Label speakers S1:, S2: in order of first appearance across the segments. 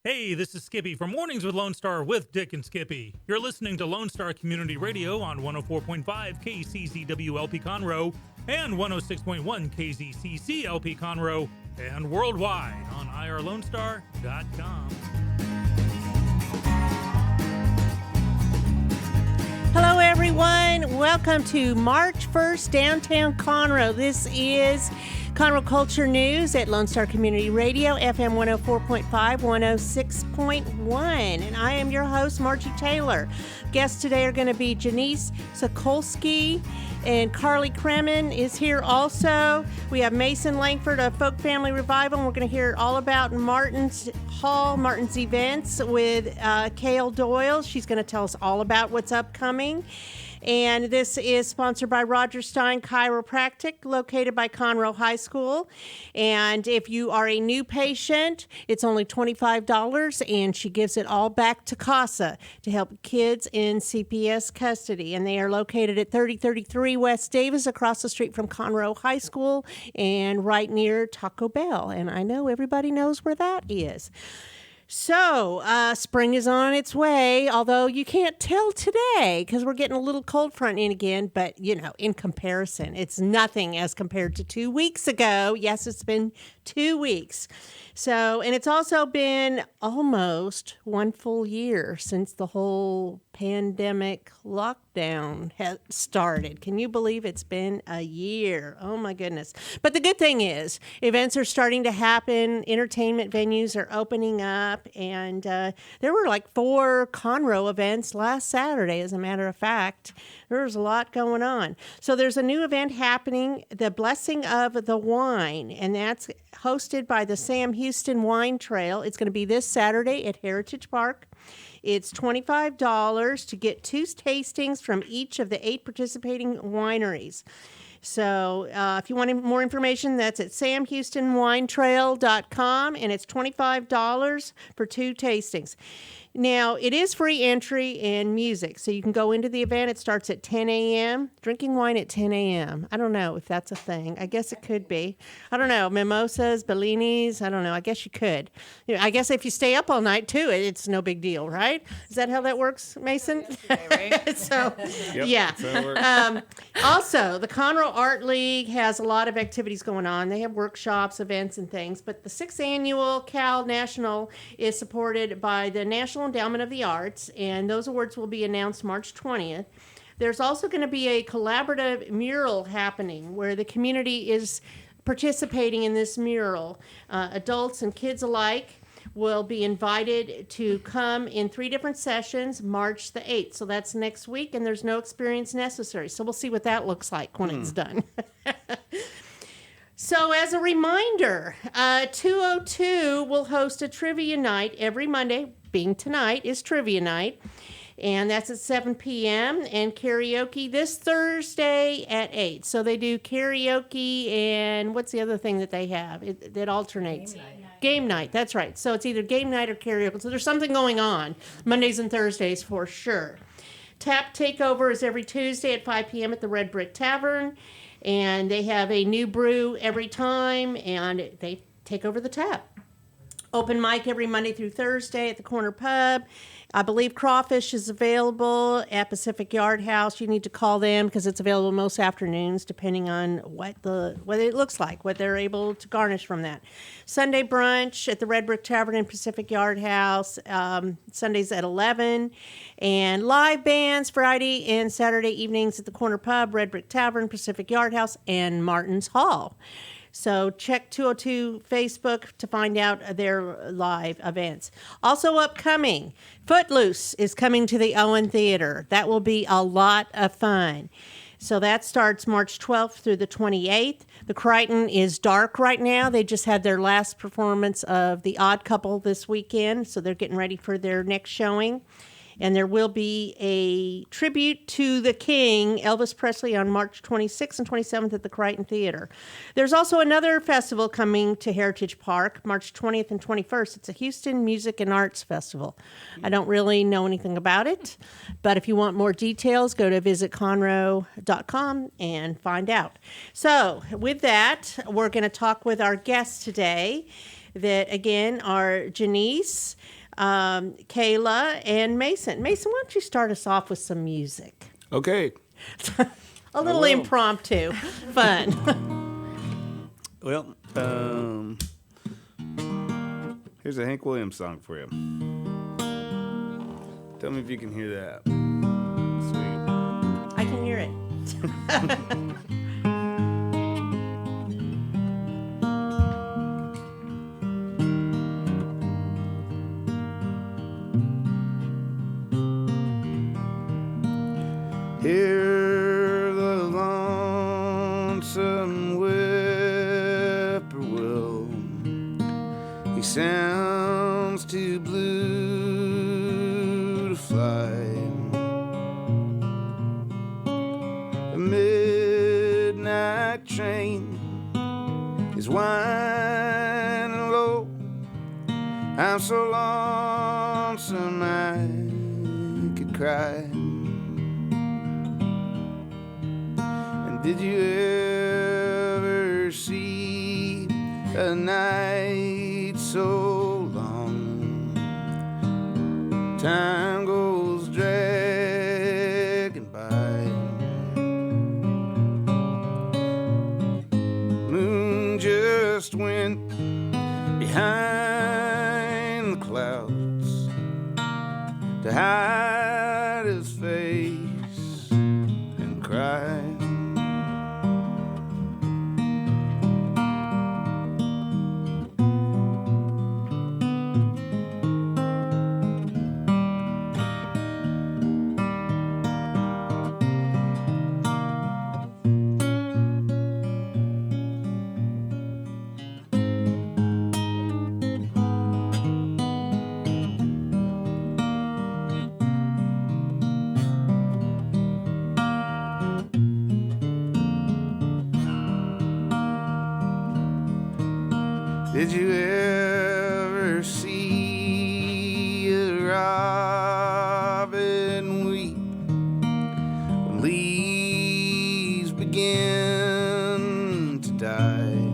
S1: Hey, this is Skippy from Mornings with Lone Star with Dick and Skippy. You're listening to Lone Star Community Radio on 104.5 KCCW LP Conroe and 106.1 KZCC LP Conroe and worldwide on irlonestar.com.
S2: Hello, everyone. Welcome to March 1st, downtown Conroe. This is Conroe Culture News at Lone Star Community Radio, FM 104.5, 106.1. And I am your host, Margie Taylor. Guests today are going to be Janice Sokolsky, and Carly Kremen is here also. We have Mason Langford of Folk Family Revival, and we're going to hear all about Martin's events with Kale Doyle. She's going to tell us all about what's upcoming. And this is sponsored by Roger Stein Chiropractic, located by Conroe High School. And if you are a new patient, it's only $25, and she gives it all back to CASA to help kids in CPS custody. And they are located at 3033 West Davis, across the street from Conroe High School and right near Taco Bell. And I know everybody knows where that is. So, spring is on its way, although you can't tell today because we're getting a little cold front in again. But, you know, in comparison, it's nothing as compared to 2 weeks ago. Yes, it's been 2 weeks. So, and it's also been almost one full year since the whole pandemic lockdown has started. Can you believe it's been a year? Oh my goodness. But the good thing is events are starting to happen. Entertainment venues are opening up, and there were like 4 Conroe events last Saturday, as a matter of fact. There's a lot going on. So there's a new event happening, the Blessing of the Wine, and that's hosted by the Sam Houston Wine Trail. It's going to be this Saturday at Heritage Park. It's $25 to get 2 tastings from each of the 8 participating wineries. So if you want more information, that's at samhoustonwinetrail.com, and it's $25 for 2 tastings. Now, it is free entry and music, so you can go into the event. It starts at 10 a.m., drinking wine at 10 a.m. I don't know if that's a thing. I guess it could be. I don't know, mimosas, Bellinis, I don't know. I guess you could. You know, I guess if you stay up all night, too, it's no big deal, right? Is that how that works, Mason?
S3: Right?
S2: So,
S4: Yep,
S2: yeah.
S4: that's how it works.
S2: Also, the Conroe Art League has a lot of activities going on. They have workshops, events, and things. But the 6th annual Cal National is supported by the National Endowment of the Arts, and those awards will be announced March 20th. There's also going to be a collaborative mural happening where the community is participating in this mural. Adults and kids alike will be invited to come in 3 different sessions, March the 8th. So that's next week, and there's no experience necessary. So we'll see what that looks like when it's done. So as a reminder, 202 will host a trivia night every Monday. Being tonight is trivia night, and that's at 7 p.m. and karaoke this Thursday at 8. So they do karaoke, and what's the other thing that they have that alternates? Game night, that's right. So it's either game night or karaoke. So there's something going on Mondays and Thursdays for sure. Tap Takeover is every Tuesday at 5 p.m. at the Red Brick Tavern, and they have a new brew every time, and they take over the tap. Open mic every Monday through Thursday at the Corner Pub. I believe crawfish is available at Pacific Yard House. You need to call them because it's available most afternoons, depending on what it looks like, what they're able to garnish from that. Sunday brunch at the Red Brick Tavern in Pacific Yard House, Sundays at 11. And live bands Friday and Saturday evenings at the Corner Pub, Red Brick Tavern, Pacific Yard House, and Martin's Hall. So check 202 Facebook to find out their live events. Also upcoming, Footloose is coming to the Owen Theater. That will be a lot of fun. So that starts March 12th through the 28th. The Crichton is dark right now. They just had their last performance of The Odd Couple this weekend, so they're getting ready for their next showing. And there will be a tribute to the King, Elvis Presley, on March 26th and 27th at the Crichton Theater. There's also another festival coming to Heritage Park, March 20th and 21st. It's a Houston Music and Arts Festival. I don't really know anything about it, but if you want more details, go to visitconroe.com and find out. So with that, we're going to talk with our guest today. that, again, are Janice, Kayla, and Mason. Mason, why don't you start us off with some music?
S3: Okay.
S2: A little impromptu, fun.
S3: Well, here's a Hank Williams song for you. Tell me if you can hear that. Sweet.
S2: I can hear it.
S3: Hear the lonesome whippoorwill. He sounds too blue to fly. A midnight train is winding low. I'm so lonesome I could cry. Did you ever see a night so long? Time goes dragging by. Moon just went behind the clouds to hide his face and cry. Did you ever see a robin weep when leaves begin to die?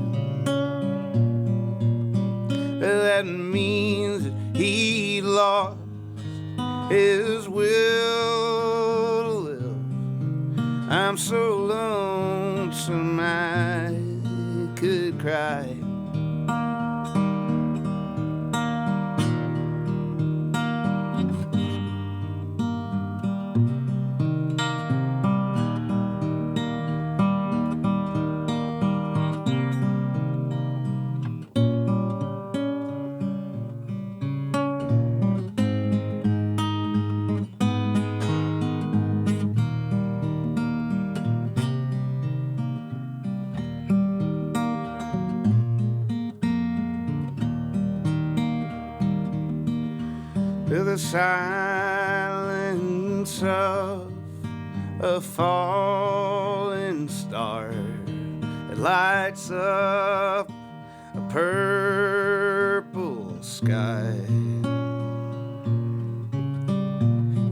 S3: That means that he lost his will to live. I'm so lonesome I could cry. To the silence of a falling star that lights up a purple sky.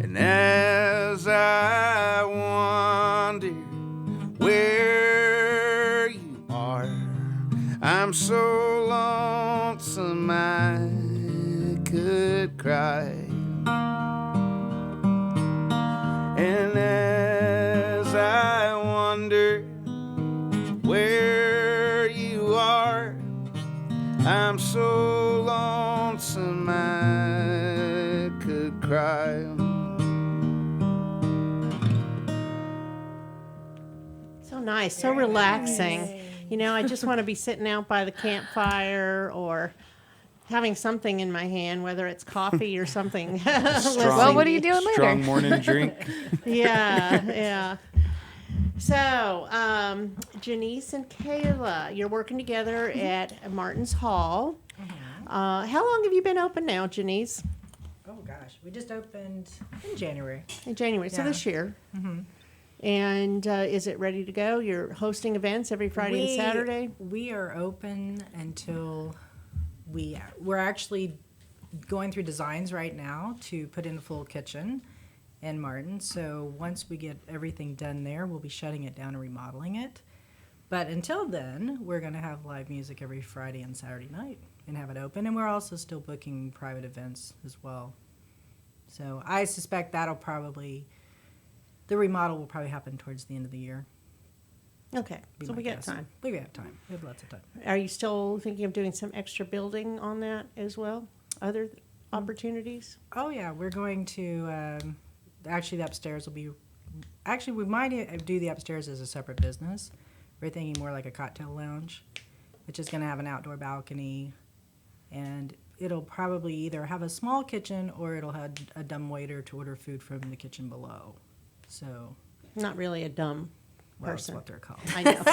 S3: And as I wonder where you are, I'm so lonesome I could cry. And as I wonder where you are, I'm so lonesome I could cry.
S2: So nice, so relaxing. You know, I just want to be sitting out by the campfire or having something in my hand, whether it's coffee or something.
S4: Well, what are you doing later?
S3: Strong morning drink.
S2: Yeah. So, Janice and Kayla, you're working together at Martin's Hall. How long have you been open now, Janice?
S4: Oh, gosh. We just opened in January.
S2: In January, so
S4: Yeah.
S2: this year. Mm-hmm. And is it ready to go? You're hosting events every Friday and Saturday?
S4: We are open until we're actually going through designs right now to put in a full kitchen in Martin. So once we get everything done there, we'll be shutting it down and remodeling it. But until then, we're going to have live music every Friday and Saturday night. and have it open. And we're also still booking private events as well. So I suspect the remodel will probably happen towards the end of the year.
S2: Okay,
S4: be
S2: so
S4: my
S2: we got
S4: guess.
S2: time.
S4: We have time. We have lots of time.
S2: Are you still thinking of doing some extra building on that as well? Other opportunities?
S4: Oh yeah, we're going to actually the upstairs will be. Actually, we might do the upstairs as a separate business. We're thinking more like a cocktail lounge, which is going to have an outdoor balcony, and it'll probably either have a small kitchen or it'll have a dumb waiter to order food from the kitchen below. So,
S2: Not really a dumb
S4: well, that's
S2: person.
S4: what they're called.
S2: I know.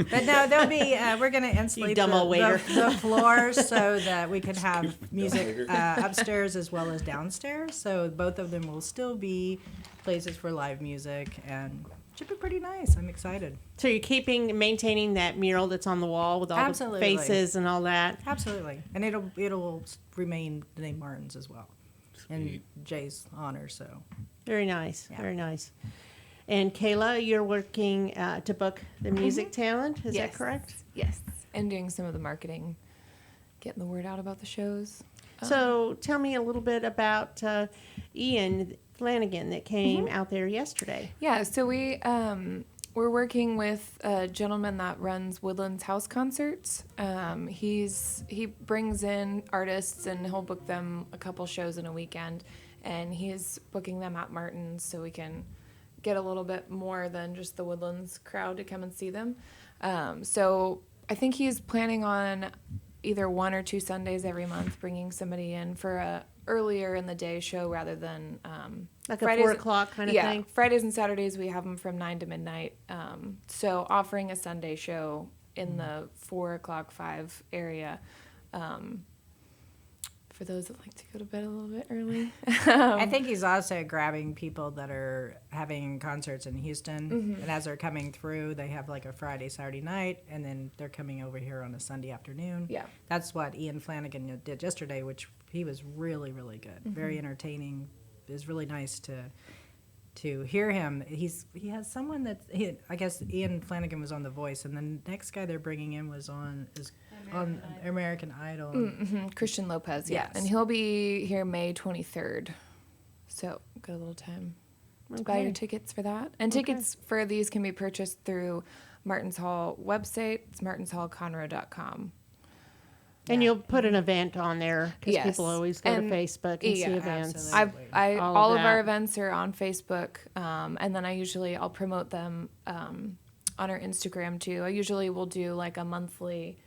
S4: But no, there'll be. We're going to insulate
S2: dumb old waiter.
S4: the floors so that we can have music upstairs as well as downstairs. So both of them will still be places for live music, and it should be pretty nice. I'm excited.
S2: So you're maintaining that mural that's on the wall with all
S4: Absolutely.
S2: the faces and all that?
S4: Absolutely, and it'll remain the name Martin's as well, in Jay's honor. So
S2: Very nice,
S4: Yeah.
S2: very nice. And Kayla, you're working to book the music talent, is that
S5: Yes.
S2: correct?
S5: Yes, and doing some of the marketing, getting the word out about the shows.
S2: So tell me a little bit about Ian Flanagan that came out there yesterday.
S5: Yeah, so we're working with a gentleman that runs Woodlands House Concerts. He brings in artists and he'll book them a couple shows in a weekend, and he's booking them at Martin's so we can get a little bit more than just the Woodlands crowd to come and see them. So I think he's planning on either 1 or 2 Sundays every month bringing somebody in for a earlier in the day show rather than
S2: Like a 4 o'clock kind of thing?
S5: Fridays and Saturdays we have them from 9 to midnight. So offering a Sunday show in the 4 o'clock, 5 area. For those that like to go to bed a little bit early.
S4: I think he's also grabbing people that are having concerts in Houston, and as they're coming through, they have like a Friday, Saturday night, and then they're coming over here on a Sunday afternoon.
S5: Yeah.
S4: That's what Ian Flanagan did yesterday, which he was really, really good, very entertaining. It was really nice to hear him. He has someone that I guess Ian Flanagan was on The Voice, and the next guy they're bringing in was on American Idol.
S5: Christian Lopez, yeah.
S4: Yes.
S5: And he'll be here May 23rd. So got a little time to buy your tickets for that. And tickets for these can be purchased through Martin's Hall website. It's martinshallconroe.com.
S2: And you'll put an event on there because
S5: Yes.
S2: people always go to
S5: And-
S2: Facebook and see
S5: yeah,
S2: events.
S4: absolutely.
S5: All of our
S2: that.
S5: events are on Facebook, and then I'll promote them on our Instagram too. I usually will do like a monthly.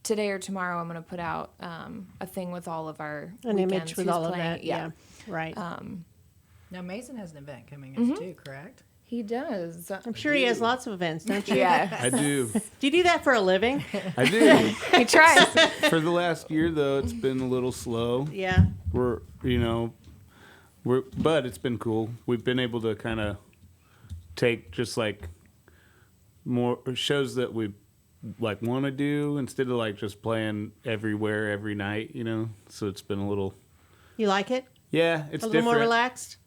S5: Today or tomorrow, I'm going to put out a thing with all of our
S2: An
S5: weekends,
S2: image with
S5: who's
S2: all of
S5: playing.
S2: that. Yeah. Right.
S4: Now Mason has an event coming up too, correct?
S5: He does.
S2: I'm sure he has lots of events, don't you?
S5: Yeah,
S3: I do.
S2: Do you do that for a living?
S3: I do.
S5: he tries.
S3: For the last year, though, it's been a little slow.
S2: Yeah.
S3: But it's been cool. We've been able to kind of take just like more shows that we like want to do instead of like just playing everywhere every night, So it's been a little,
S2: You like it?
S3: yeah, it's
S2: A little
S3: different.
S2: more relaxed?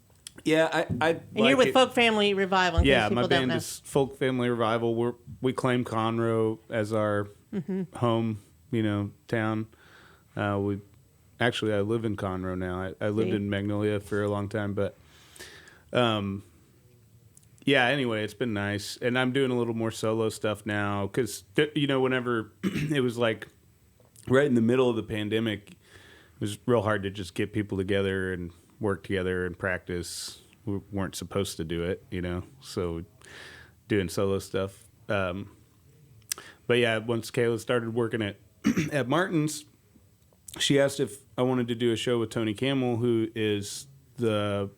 S3: Yeah, I
S2: And you're with Folk Family Revival, in
S3: Yeah,
S2: case
S3: my
S2: people don't
S3: band
S2: know.
S3: is Folk Family Revival. We claim Conroe as our home, town. I live in Conroe now. I lived
S2: See?
S3: in Magnolia for a long time, but yeah. Anyway, it's been nice, and I'm doing a little more solo stuff now because whenever it was like right in the middle of the pandemic, it was real hard to just get people together and work together and practice. We weren't supposed to do it, so doing solo stuff. But yeah, once Kayla started working at Martin's, she asked if I wanted to do a show with Tony Camel, who is the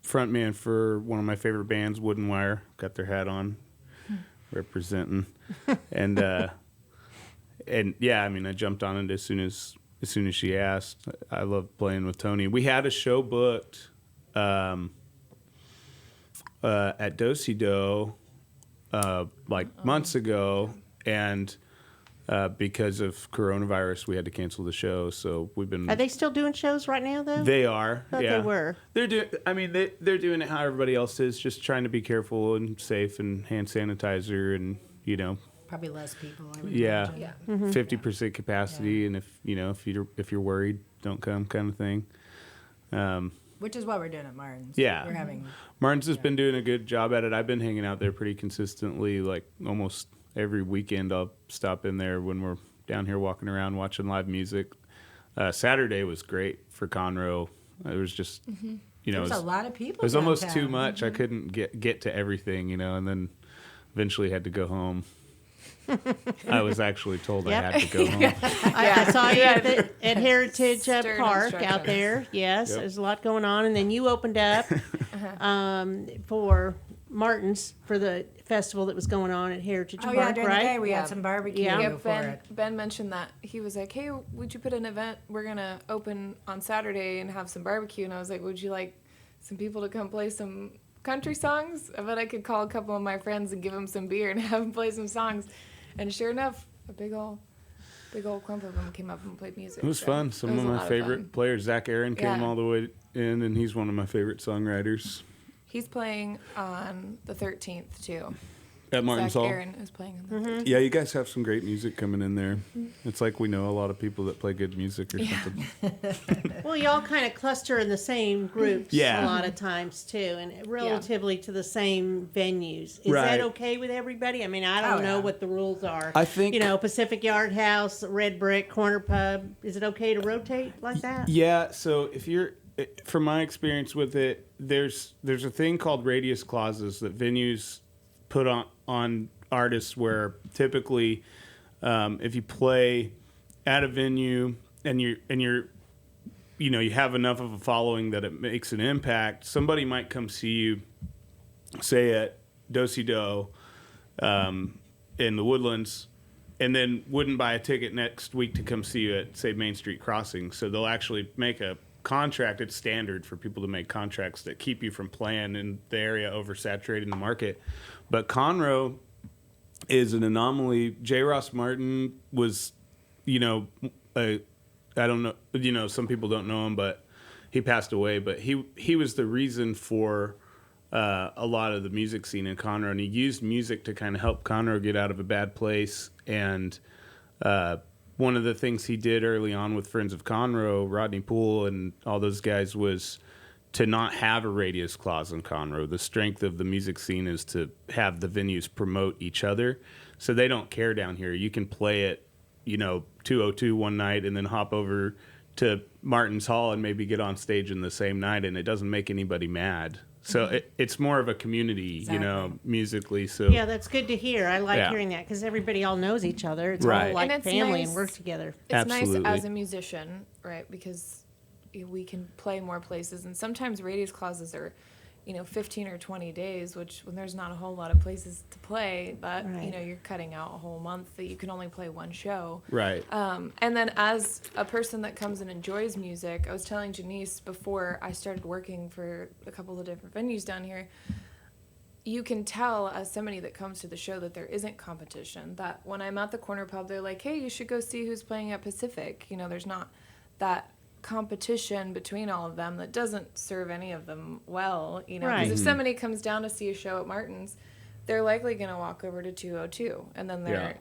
S3: front man for one of my favorite bands, Wooden Wire. Got their hat on, representing. And yeah, I jumped on it as soon as she asked. I love playing with Tony. We had a show booked at Do-Si Do months ago, and because of coronavirus, we had to cancel the show. So we've been.
S2: Are they still doing shows right now, though?
S3: They are.
S2: Thought
S3: yeah.
S2: they were.
S3: They're doing. They're doing it how everybody else is, just trying to be careful and safe, and hand sanitizer, and
S4: Probably less people. I would
S3: Yeah.
S4: imagine.
S5: Yeah.
S3: 50% capacity, and if you're worried, don't come, kind of thing.
S4: Which is what we're doing at Martin's.
S3: Yeah.
S4: We're having.
S3: Martin's has been doing a good job at it. I've been hanging out there pretty consistently, like almost every weekend. I'll stop in there when we're down here walking around watching live music. Saturday was great for Conroe. It was just, it
S4: There's
S3: was,
S4: a lot of people.
S3: it was almost
S4: downtown.
S3: too much. I couldn't get to everything, and then eventually had to go home. I was actually told
S2: Yep.
S3: I had to go home.
S2: I saw you at Heritage
S5: Stern
S2: Park out
S5: instructions.
S2: there. Yes,
S3: Yep.
S2: there's a lot going on. And then you opened up for Martin's for the festival that was going on at Heritage
S4: Oh yeah,
S2: Park,
S4: during the day
S2: right?
S4: we
S5: Yeah.
S4: had some barbecue
S2: Yeah.
S5: Yeah,
S4: for
S5: Ben,
S4: it.
S5: Ben mentioned that. He was like, hey, would you put an event? We're going to open on Saturday and have some barbecue. And I was like, would you like some people to come play some country songs? I bet I could call a couple of my friends and give them some beer and have them play some songs. And sure enough, a big old clump of them came up and played music.
S3: It was
S5: so
S3: fun.
S5: it
S3: Some
S5: was
S3: of
S5: a
S3: my
S5: lot
S3: favorite
S5: fun.
S3: players. Zach Aaron came
S5: Yeah.
S3: all the way in, and he's one of my favorite songwriters.
S5: He's playing on the 13th, too.
S3: At Martin's
S5: Zach
S3: Hall.
S5: Aaron is playing on the 13th.
S3: Yeah, you guys have some great music coming in there. It's like we know a lot of people that play good music or something.
S2: Well, y'all kind of cluster in the same groups
S3: Yeah.
S2: a lot of times too, and relatively to the same venues. Is
S3: Right.
S2: that okay with everybody? I mean, I don't
S4: Oh,
S2: know
S4: yeah.
S2: what the rules are.
S3: I think-
S2: Pacific Yard House, Red Brick, Corner Pub. Is it okay to rotate like that?
S3: Yeah, so if you're, from my experience with it, there's a thing called radius clauses that venues put on artists where typically if you play at a venue and you're you have enough of a following that it makes an impact, somebody might come see you, say at Do-Si-Do in the Woodlands, and then wouldn't buy a ticket next week to come see you at, say, Main Street Crossing. So they'll actually make a contract. It's standard for people to make contracts that keep you from playing in the area, oversaturating the market. But Conroe is an anomaly. J. Ross Martin was, I don't know, some people don't know him, but he passed away. But he was the reason for a lot of the music scene in Conroe, and he used music to kind of help Conroe get out of a bad place. And one of the things he did early on with Friends of Conroe, Rodney Poole and all those guys, was to not have a radius clause in Conroe. The strength of the music scene is to have the venues promote each other. So they don't care down here. You can play at, 202 one night and then hop over to Martin's Hall and maybe get on stage in the same night, and it doesn't make anybody mad. So it's more of a community,
S4: Exactly.
S3: musically. So
S2: Yeah, that's good to hear. I like
S3: Yeah.
S2: hearing that because everybody all knows each other. It's
S3: Right.
S2: all like
S5: And it's
S2: family
S5: nice-
S2: and work together.
S5: It's
S3: Absolutely.
S5: nice as a musician, right? Because we can play more places, and sometimes radius clauses are, 15 or 20 days, which when there's not a whole lot of places to play, that
S2: Right.
S5: you're cutting out a whole month that you can only play one show.
S3: right.
S5: And then as a person that comes and enjoys music, I was telling Janice before I started working for a couple of different venues down here, you can tell as somebody that comes to the show that there isn't competition. That when I'm at the Corner Pub, they're like, hey, you should go see who's playing at Pacific. There's not that competition between all of them that doesn't serve any of them well. Because
S2: Right.
S5: if somebody comes down to see a show at Martin's, they're likely going to walk over to 202. And then they're,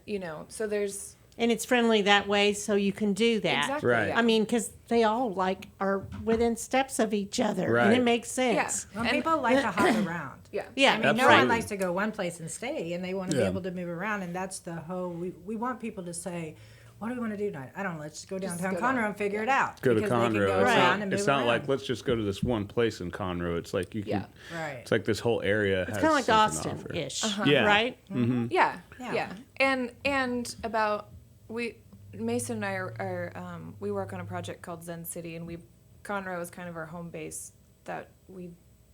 S5: so there's...
S2: And it's friendly that way, so you can do that.
S5: Exactly.
S3: Right.
S5: Yeah.
S2: I mean, because they all are within steps of each other, and it
S3: Right.
S2: makes sense.
S5: Yeah.
S4: Well,
S5: And-
S4: people like to hop around.
S5: Yeah.
S2: Yeah,
S4: I mean, no
S3: Absolutely.
S4: one likes to go one place and stay, and they want to
S3: Yeah.
S4: be able to move around, and that's the whole. We want people to say, "What do we want to do tonight?" I don't know. Let's just go downtown
S5: go
S4: Conroe
S5: down.
S4: and figure it out.
S3: Go to
S4: because they can
S3: Conroe.
S4: go
S3: It's
S2: Right.
S4: around
S3: not,
S4: and
S3: it's
S4: move
S3: not
S4: around.
S3: like let's just go to this one place in Conroe. It's like you can.
S5: Yeah.
S4: Right.
S3: It's like this whole area.
S2: It's
S3: has
S2: kind of like
S3: something to offer.
S2: Austin-ish,
S3: Yeah.
S2: right?
S5: Yeah,
S4: Yeah.
S5: yeah, and about Mason and I are we work on a project called Zen City, and Conroe is kind of our home base that we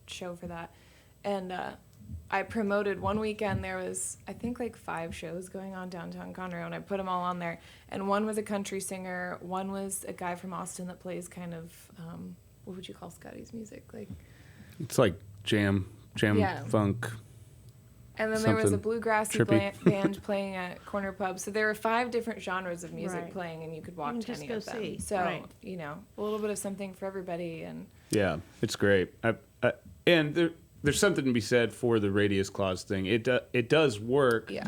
S5: show for that, and I promoted one weekend. There was I think like 5 shows going on downtown Conroe, and I put them all on there. And one was a country singer, one was a guy from Austin that plays kind of what would you call Scotty's music, like.
S3: It's like jam
S5: Yeah.
S3: funk.
S5: And then there was a
S3: Something
S5: bluegrassy
S3: trippy.
S5: band playing at Corner Pub. So there were 5 different genres of music
S2: Right.
S5: playing, and you could walk
S2: can
S5: to
S2: just
S5: any
S2: go
S5: of them.
S2: see,
S5: So,
S2: right.
S5: a little bit of something for everybody. And
S3: Yeah, it's great. And there's something to be said for the radius clause thing. It does work.
S5: yeah,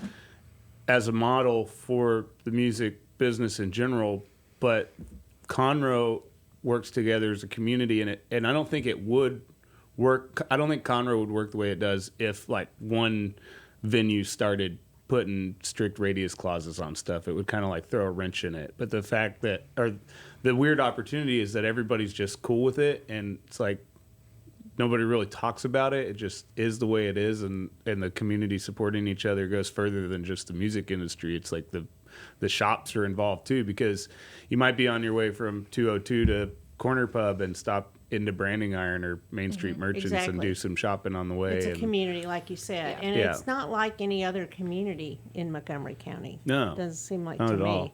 S3: as a model for the music business in general, but Conroe works together as a community, and I don't think it would work. I don't think Conroe would work the way it does if like one venue started putting strict radius clauses on stuff. It would kind of like throw a wrench in it. But the fact that, or the weird opportunity is that everybody's just cool with it, and it's like nobody really talks about it. It just is the way it is, and the community supporting each other goes further than just the music industry. It's like the shops are involved too, because you might be on your way from 202 to Corner Pub and stop into Branding Iron or Main Street Merchants and
S2: Exactly.
S3: do some shopping on the way.
S2: It's a
S3: and-
S2: community, like you said, and
S3: Yeah.
S2: it's not like any other community in Montgomery County.
S3: No,
S2: Doesn't seem like
S3: not
S2: to
S3: at
S2: me.
S3: all.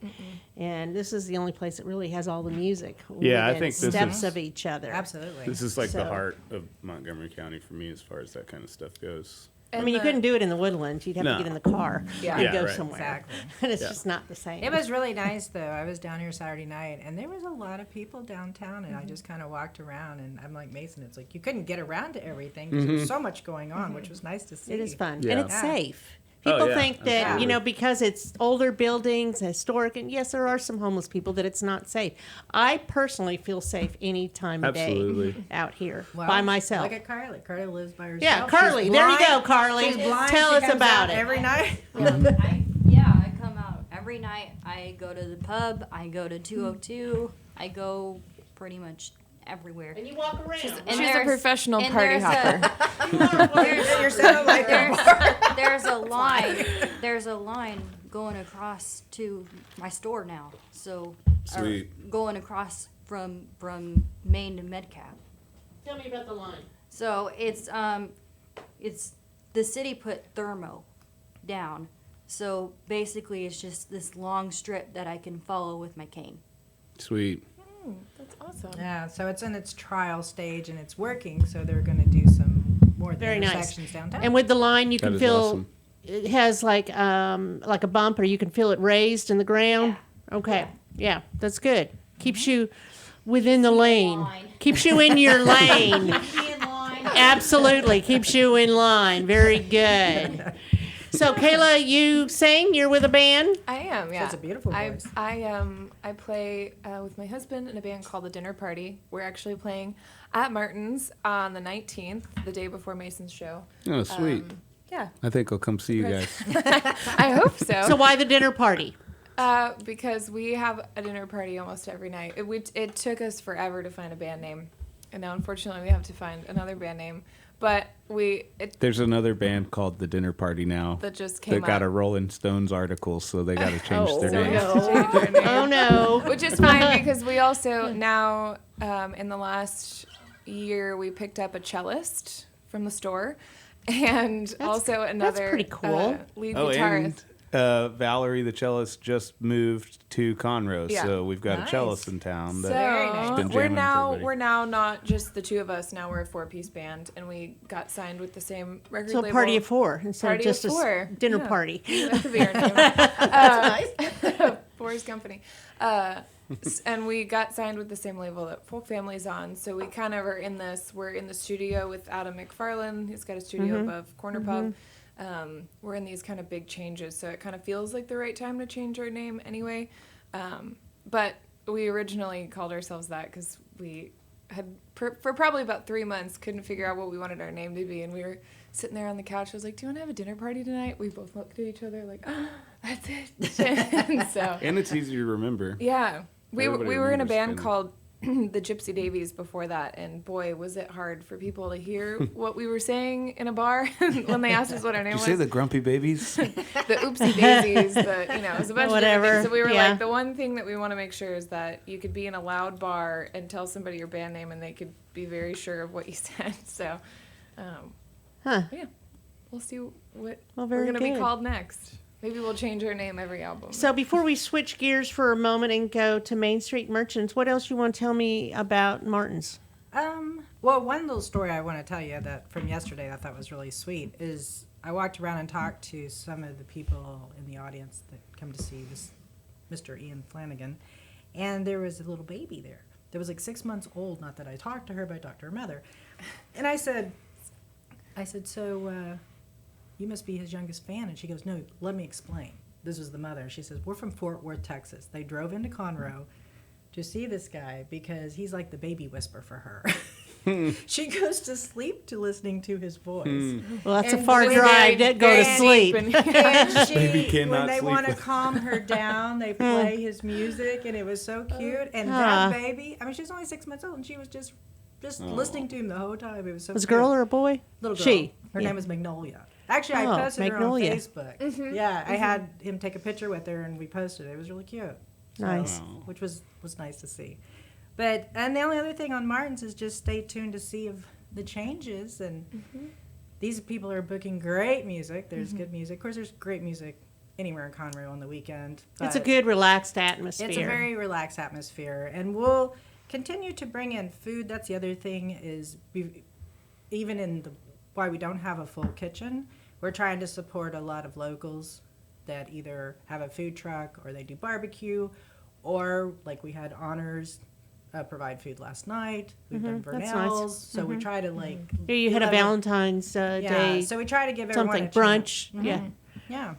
S2: And this is the only place that really has all the music.
S3: Yeah, I
S2: within
S3: think this
S2: steps
S3: is-
S2: of each other.
S4: Absolutely.
S3: This is like the
S2: So-
S3: heart of Montgomery County for me as far as that kind of stuff goes.
S2: I mean, you couldn't do it in the Woodlands. You'd have
S3: No.
S2: to get in the car
S4: Yeah.
S2: and
S3: Yeah,
S2: go
S3: right.
S2: somewhere.
S4: Exactly.
S2: And it's
S3: Yeah.
S2: just not the same.
S4: It was really nice, though. I was down here Saturday night, and there was a lot of people downtown, and I just kind of walked around, and I'm like Mason, it's like you couldn't get around to everything because there's so much going on, which was nice to see.
S2: It is fun.
S3: Yeah.
S2: And it's
S4: Yeah.
S2: safe.
S3: Oh,
S2: People
S3: yeah,
S2: think that,
S3: absolutely.
S2: because it's older buildings, historic, and yes, there are some homeless people, that it's not safe. I personally feel safe any time of day
S3: Absolutely.
S2: out here
S4: Well,
S2: by myself.
S4: Look at Carly. Carly lives by herself.
S2: Yeah,
S4: She's
S2: Carly. There you
S4: blind.
S2: go, Carly.
S4: She's blind.
S2: Tell
S4: She
S2: us
S4: comes
S2: about
S4: out
S2: it.
S4: every night.
S6: I come out every night. I go to the pub. I go to 202. I go pretty much everywhere.
S2: And you walk around.
S6: And
S5: She's a
S6: there's-
S5: professional
S6: and
S5: party
S6: there's
S5: hopper.
S4: You're sounding like
S6: There's a line. There's a line going across to my store now. So or
S3: Sweet.
S6: going across from Maine to Metcalf.
S2: Tell me about the line.
S6: So it's the city put thermo down. So basically, it's just this long strip that I can follow with my cane.
S3: Sweet.
S5: That's awesome.
S4: Yeah, so it's in its trial stage and it's working. So they're going to do some more of the
S2: Very nice.
S4: intersections downtown.
S2: And with the line, you
S3: That
S2: can
S3: is
S2: feel
S3: awesome.
S2: it has like a bump, or you can feel it raised in the ground. Okay, yeah, that's good. Keeps you within the lane.
S6: line.
S2: Keeps you in your lane.
S6: Be in line.
S2: Absolutely, keeps you in line. Very good. So, Kayla, you sing? You're with a band?
S5: I am, yeah.
S4: That's a beautiful voice.
S5: I play with my husband in a band called The Dinner Party. We're actually playing at Martin's on the 19th, the day before Mason's show.
S3: Oh, sweet.
S5: Yeah,
S3: I think I'll come see you guys.
S5: I hope so.
S2: So, why the dinner party?
S5: Because we have a dinner party almost every night. It took us forever to find a band name, and now unfortunately we have to find another band name. But
S3: There's another band called The Dinner Party now
S5: that just came
S3: that got
S5: out.
S3: a Rolling Stones article, so they got to change their
S2: Oh,
S3: name.
S2: no. Oh, no.
S5: Which is fine because we also now in the last year we picked up a cellist from the store, and also another
S2: pretty cool.
S5: Lead
S3: Oh,
S5: guitarist.
S3: and Valerie, the cellist, just moved to Conroe,
S5: Yeah.
S3: so we've got
S4: Nice.
S3: a cellist in town. That
S4: Very nice.
S5: So
S3: been
S5: we're
S3: jamming with
S5: now
S3: everybody.
S5: not just the two of us. Now we're a 4-piece band, and we got signed with the same record
S2: So,
S5: label.
S2: party of four instead
S5: Party
S2: of just
S5: of four.
S2: a dinner
S5: Yeah.
S2: party.
S5: That could be our name. Four's Company. And we got signed with the same label that Full Family's on. So we kind of are in this. We're in the studio with Adam McFarlane. He's got a studio above Corner Pub. We're in these kind of big changes. So it kind of feels like the right time to change our name anyway. But we originally called ourselves that because we had, for probably about 3 months, couldn't figure out what we wanted our name to be. And we were sitting there on the couch. I was like, do you want to have a dinner party tonight? We both looked at each other like, oh, that's it. And so,
S3: And it's easy to remember.
S5: yeah. We
S3: Everybody
S5: were in a
S3: remembers
S5: band
S3: kind of-
S5: called the Gypsy Davies before that, and boy, was it hard for people to hear what we were saying in a bar when they asked us what our name
S3: Did you
S5: was.
S3: say the Grumpy Babies?
S5: The Oopsie Daisies, it was a bunch of
S2: Whatever,
S5: different things. So we were
S2: yeah.
S5: like, the one thing that we want to make sure is that you could be in a loud bar and tell somebody your band name, and they could be very sure of what you said. So,
S2: Huh.
S5: yeah, we'll see what
S2: Well,
S5: we're
S2: very
S5: gonna be
S2: good.
S5: called next. Maybe we'll change our name every album.
S2: So before we switch gears for a moment and go to Main Street Merchants, what else you want to tell me about Martin's?
S4: Well, one little story I want to tell you that from yesterday I thought was really sweet is I walked around and talked to some of the people in the audience that come to see this Mr. Ian Flanagan, and there was a little baby there that was like 6 months old. Not that I talked to her, but I talked to her mother. And I said, so you must be his youngest fan. And she goes, no, let me explain. this was the mother. She says, we're from Fort Worth, Texas. They drove into Conroe to see this guy because he's like the baby whisperer for her. She goes to sleep to listening to his voice.
S2: Well, that's a
S4: And
S2: far
S4: when
S2: drive
S4: they-
S2: to go to
S4: and-
S2: sleep.
S4: And
S3: Baby
S4: she,
S3: cannot
S4: when they
S3: sleep
S4: want to
S3: with-
S4: calm her down, they play his music, and it was so cute. And
S2: Ah.
S4: that baby, I mean, she was only 6 months old, and she was just listening to him the whole time. It was so
S2: Was a
S4: cute.
S2: girl or a boy?
S4: Little girl.
S2: She.
S4: Her
S2: Yeah.
S4: name is Magnolia. Actually, I
S2: Oh,
S4: posted
S2: Magnolia.
S4: her on Facebook. Yeah, I had him take a picture with her, and we posted it. It was really cute.
S2: Nice.
S4: Which was nice to see. But and the only other thing on Martin's is just stay tuned to see if the changes. And these people are booking great music. There's good music. Of course, there's great music anywhere in Conroe on the weekend.
S2: It's a
S4: but
S2: good, relaxed atmosphere.
S4: It's a very relaxed atmosphere, and we'll continue to bring in food. That's the other thing is even in the why we don't have a full kitchen, we're trying to support a lot of locals that either have a food truck or they do barbecue, or like we had Honors provide food last night. We've done
S2: that's nice.
S4: Vernell's, so we try to like.
S2: Here you had a
S4: give everyone-
S2: Valentine's
S4: Yeah,
S2: Day
S4: so we try to give everyone
S2: something,
S4: a chance.
S2: brunch. Yeah,
S4: Yeah.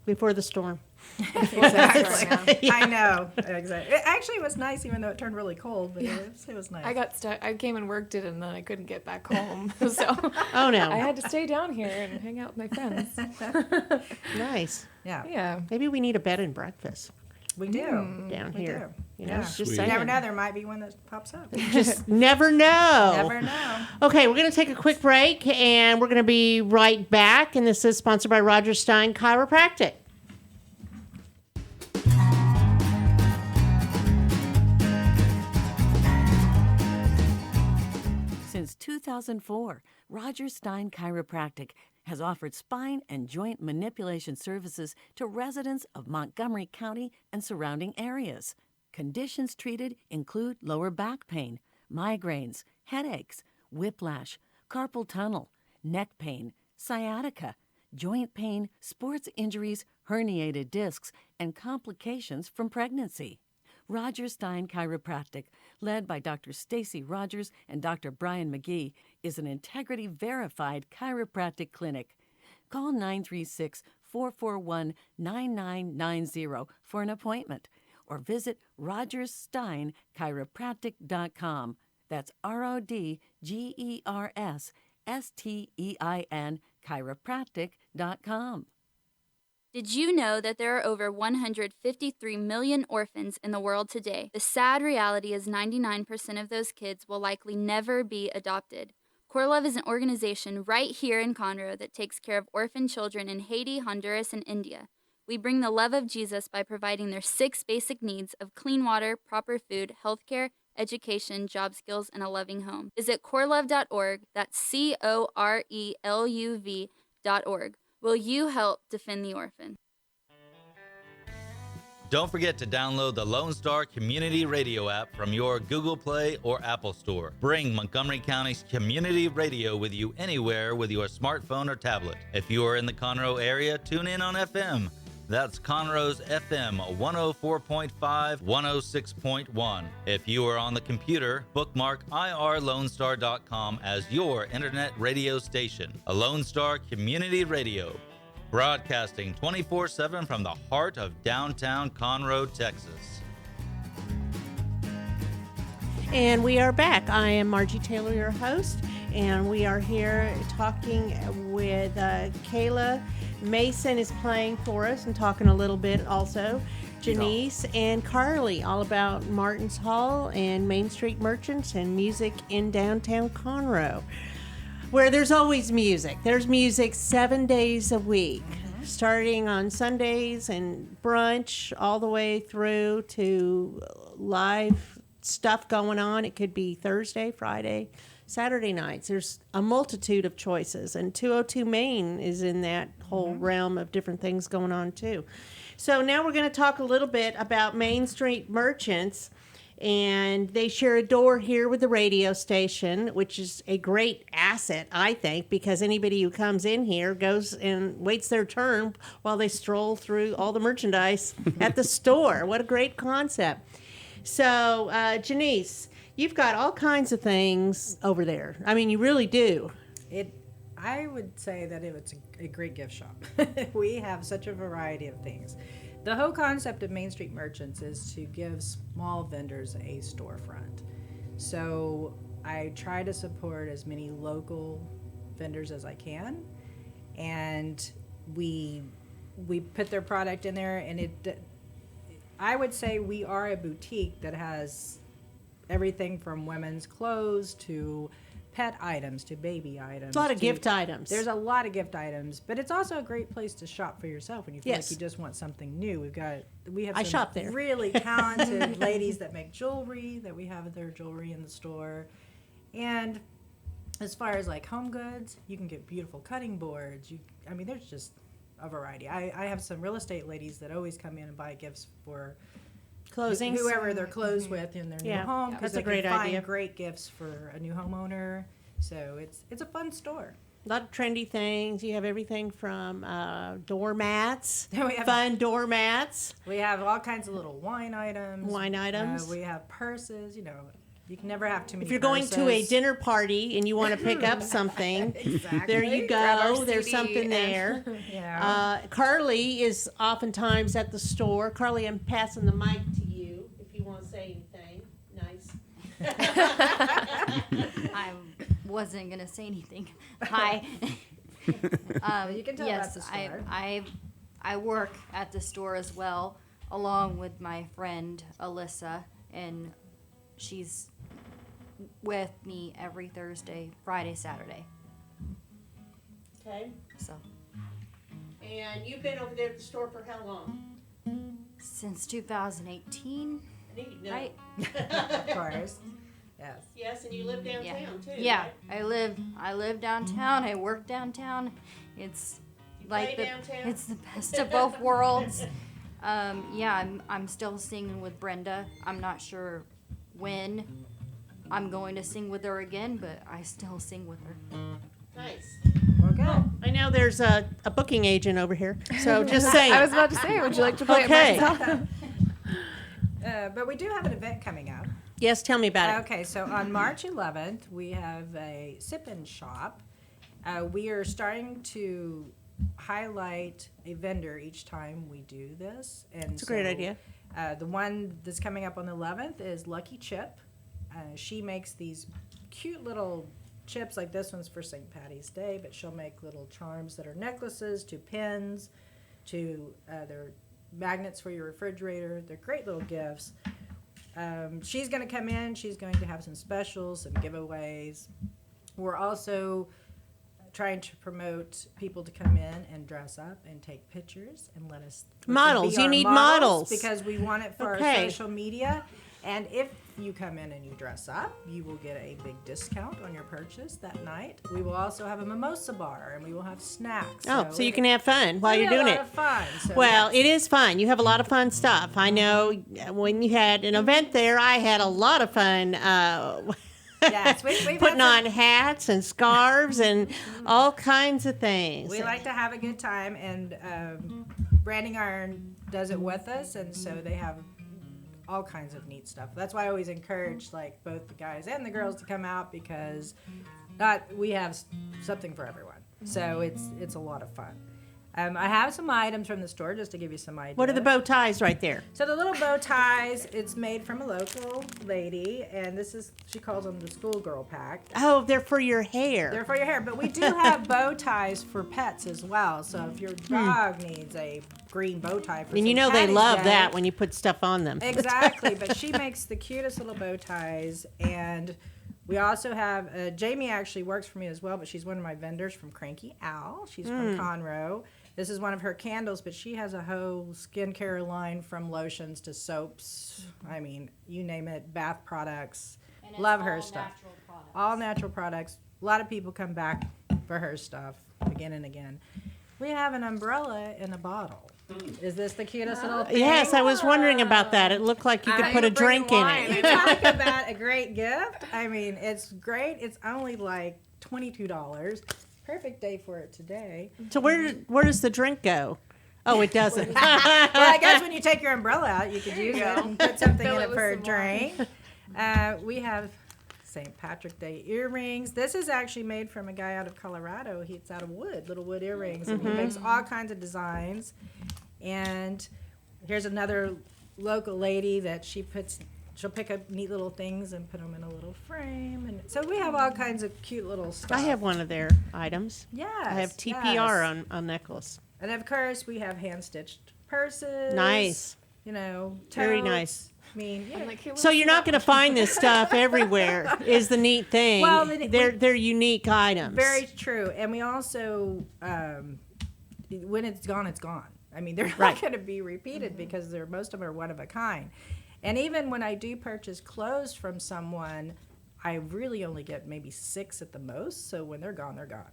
S2: before the storm.
S4: Exactly. I know. Exactly. It actually was nice, even though it turned really cold. But it was nice.
S5: I got stuck. I came and worked it, and then I couldn't get back home. So
S2: Oh, no.
S5: I had to stay down here and hang out with my friends.
S2: Nice.
S4: Yeah,
S5: Yeah.
S2: Maybe we need a bed and breakfast
S4: we do.
S2: down
S4: We
S2: here.
S4: do.
S2: You know,
S4: Yeah.
S2: just
S3: Sweet.
S4: You
S2: saying.
S4: never know. There might be one that pops up.
S2: Just never know.
S4: Never know.
S2: Okay, we're going to take a quick break, and we're going to be right back. And this is sponsored by Roger Stein Chiropractic.
S7: Since 2004, Roger Stein Chiropractic has offered spine and joint manipulation services to residents of Montgomery County and surrounding areas. Conditions treated include lower back pain, migraines, headaches, whiplash, carpal tunnel, neck pain, sciatica, joint pain, sports injuries, herniated discs, and complications from pregnancy. Roger Stein Chiropractic, led by Dr. Stacy Rogers and Dr. Brian McGee, is an integrity-verified chiropractic clinic. Call 936-441-9990 for an appointment or visit rogerssteinchiropractic.com. That's RODGERSSTEIN chiropractic.com.
S8: Did you know that there are over 153 million orphans in the world today? The sad reality is 99% of those kids will likely never be adopted. Core Love is an organization right here in Conroe that takes care of orphan children in Haiti, Honduras, and India. We bring the love of Jesus by providing their 6 basic needs of clean water, proper food, healthcare, education, job skills, and a loving home. Visit corelove.org, that's CORELUV.org. Will you help defend the orphan?
S9: Don't forget to download the Lone Star Community Radio app from your Google Play or Apple Store. Bring Montgomery County's community radio with you anywhere with your smartphone or tablet. If you are in the Conroe area, tune in on FM. That's Conroe's FM 104.5, 106.1. If you are on the computer, bookmark irlonestar.com as your internet radio station. A Lone Star Community Radio, broadcasting 24/7 from the heart of downtown Conroe, Texas.
S2: And we are back. I am Margie Taylor, your host, and we are here talking with Kayla. Mason is playing for us and talking a little bit also. Janice and Carly, all about Martin's Hall and Main Street Merchants and music in downtown Conroe, where there's always music. There's music 7 days a week, starting on Sundays and brunch all the way through to live stuff going on. It could be Thursday, Friday, Saturday nights. There's a multitude of choices, and 202 Main is in that whole realm of different things going on too. So now we're going to talk a little bit about Main Street Merchants, and they share a door here with the radio station, which is a great asset, I think, because anybody who comes in here goes and waits their turn while they stroll through all the merchandise at the store. What a great concept. So, Janice, you've got all kinds of things over there. I mean, you really do.
S4: I would say that it's a great gift shop. We have such a variety of things. The whole concept of Main Street Merchants is to give small vendors a storefront. So I try to support as many local vendors as I can, and we put their product in there, and I would say we are a boutique that has everything from women's clothes to pet items to baby items.
S2: A lot of gift items.
S4: There's a lot of gift items, but it's also a great place to shop for yourself when you feel
S2: Yes.
S4: like you just want something new. We have
S2: I
S4: some
S2: shop there.
S4: really talented ladies that make jewelry, that we have their jewelry in the store. And as far as like home goods, you can get beautiful cutting boards. There's just a variety. I have some real estate ladies that always come in and buy gifts for
S2: Closings.
S4: whoever they're closed with in their
S2: Yeah,
S4: new home, because
S2: that's a
S4: they
S2: great
S4: can find
S2: idea.
S4: great gifts for a new homeowner. So it's a fun store.
S2: A lot of trendy things. You have everything from doormats,
S4: We have-
S2: fun doormats.
S4: We have all kinds of little wine items.
S2: Wine items.
S4: We have purses. You can never have too many.
S2: If you're going to a
S4: purses.
S2: dinner party and you want to pick up something,
S4: Exactly.
S2: there you
S5: Grab
S2: go.
S5: our
S2: There's
S5: CD
S2: something
S5: and-
S2: there.
S4: Yeah.
S2: Carly is oftentimes at the store. Carly, I'm passing the mic to you if you want to say anything. Nice.
S6: I wasn't gonna say anything. Hi.
S4: You can tell
S6: yes,
S4: that's the store.
S6: I work at the store as well, along with my friend Alyssa, and she's with me every Thursday, Friday, Saturday.
S2: Okay.
S6: So
S2: And you've been over there at the store for how long?
S6: since 2018,
S2: I need to know.
S6: right?
S4: Of course. Yes.
S2: Yes, and you live downtown
S6: Yeah.
S2: too.
S6: Yeah,
S2: right?
S6: I live downtown. I work downtown. It's like
S2: play downtown?
S6: it's the best of both worlds. Yeah, I'm still singing with Brenda. I'm not sure when I'm going to sing with her again, but I still sing with her.
S2: Nice.
S4: Well, good.
S2: I know there's a booking agent over here, so just saying.
S5: I was about to say, would you like to play
S2: Okay.
S5: it myself?
S4: But we do have an event coming up.
S2: Yes, tell me about it.
S4: Okay, so on March 11th, we have a sip-in shop. We are starting to highlight a vendor each time we do this. And
S2: It's a great idea.
S4: The one that's coming up on the 11th is Lucky Chip. She makes these cute little chips, like this one's for St. Patty's Day, but she'll make little charms that are necklaces to pins to they're magnets for your refrigerator. They're great little gifts. She's going to come in. She's going to have some specials, some giveaways. We're also trying to promote people to come in and dress up and take pictures and let us
S2: Models.
S4: be
S2: You
S4: our
S2: need models.
S4: because we want it for
S2: Okay.
S4: our social media. And if you come in and you dress up, you will get a big discount on your purchase that night. We will also have a mimosa bar, and we will have snacks.
S2: Oh, so you can have fun while you're doing
S4: a
S2: it.
S4: lot of fun. So
S2: Well,
S4: yes.
S2: it is fun. You have a lot of fun stuff. I know when you had an event there, I had a lot of fun
S4: Yes, we've
S2: putting
S4: had
S2: on hats and scarves and all kinds of things.
S4: We like to have a good time, and Branding Iron does it with us, and so they have all kinds of neat stuff. That's why I always encourage like both the guys and the girls to come out, because we have something for everyone. So it's a lot of fun. I have some items from the store just to give you some ideas.
S2: What are the bow ties right there?
S4: So the little bow ties, it's made from a local lady, and she calls them the schoolgirl pack.
S2: Oh, they're for your hair.
S4: They're for your hair, but we do have bow ties for pets as well. So if your dog needs a green bow tie for
S2: and you
S4: St.
S2: know they
S4: Patty's
S2: love
S4: Day-
S2: that when you put stuff on them.
S4: Exactly, but she makes the cutest little bow ties, and we also have Jamie actually works for me as well, but she's one of my vendors from Cranky Owl. She's from Conroe. This is one of her candles, but she has a whole skincare line from lotions to soaps. I mean, you name it, bath products.
S6: And it's
S4: Love her
S6: all
S4: stuff.
S6: natural products.
S4: All natural products. A lot of people come back for her stuff again and again. We have an umbrella in a bottle. Is this the cutest little thing?
S2: Yes, I was wondering about that. It looked like you could
S4: I
S2: put a
S4: would bring
S2: drink in
S4: wine.
S2: it.
S4: You talk about a great gift. I mean, it's great. It's only like $22. Perfect day for it today.
S2: So where does the drink go? Oh, it doesn't.
S4: Well, I guess when you take your umbrella out, you could use it and put something
S5: Fill
S4: in
S5: it
S4: it
S5: with
S4: for a
S5: some
S4: drink. We have St. Patrick Day earrings. This is actually made from a guy out of Colorado. It's out of wood, little wood earrings. And he makes all kinds of designs. And here's another local lady that she'll pick up neat little things and put them in a little frame. And so we have all kinds of cute little stuff.
S2: I have one of their items.
S4: Yes.
S2: I have TPR
S4: yes.
S2: on necklace.
S4: And of course, we have hand-stitched purses.
S2: Nice.
S4: You know,
S2: Very
S4: totes.
S2: nice.
S4: I mean,
S5: I'm like, hey,
S2: So you're not going to find this stuff everywhere. Is the neat thing?
S4: Well,
S2: they're unique items.
S4: very true. And we also, when it's gone, it's gone. I mean, they're
S2: Right.
S4: not going to be repeated because most of them are one of a kind. And even when I do purchase clothes from someone, I really only get maybe 6 at the most. So when they're gone, they're gone.